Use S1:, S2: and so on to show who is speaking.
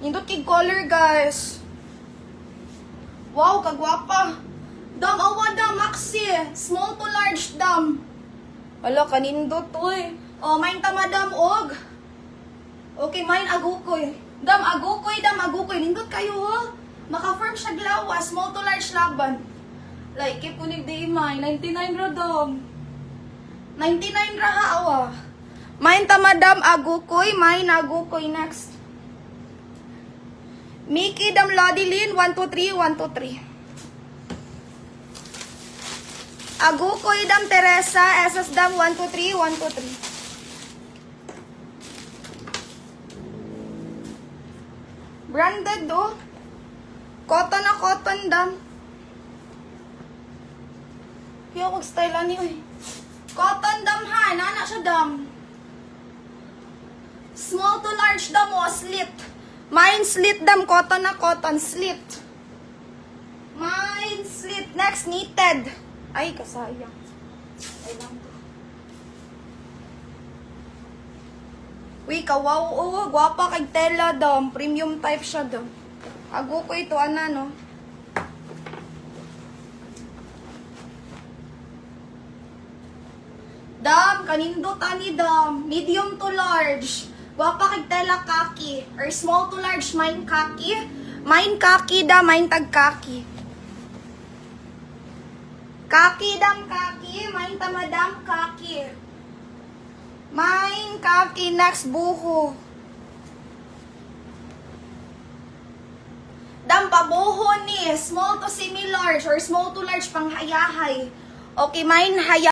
S1: Nindot kay color, guys. Wow, kagwapa. Dam, awa dam, maxi. Small to large dam. Wala, kanindot to eh. Oh, main tama dam, og. Okay, main agukoy. Dam, agukoy, dam, agukoy. Nindot kayo, ha? Maka-firm siya glawa. Small to large laban. Like, keep unig di imay. 99 ra dam. 99 ra ha, awa. Main tama dam, agukoy. Main agukoy next. Mickey dam Lodilin, 123, 123. Agukoy dam Teresa, SS dam 123, 123. Branded do. Cotton na cotton dam. Yo, wag style ani oy. Cotton dam ha, nana siya dam. Small to large dam o slit. Mine slit dam, cotton na cotton, slit. Mine slit. Next, knitted. Ay, kasayang. Ay lang to. Uy, kawaw. Oh, gwapa kay tela dam. Premium type siya dam. Ago ko ito, ana, no? Dam, kanindot ani dam. Medium to large. Gwapa kay tela kaki. Or small to large, mine kaki. Mine kaki da, mine tag kaki. Kaki dam kaki, mine tamadam kaki. Mine kaki, next buho. Dam pabuho ni, small to semi-large or small to large pang hayahay. Okay, mine haya.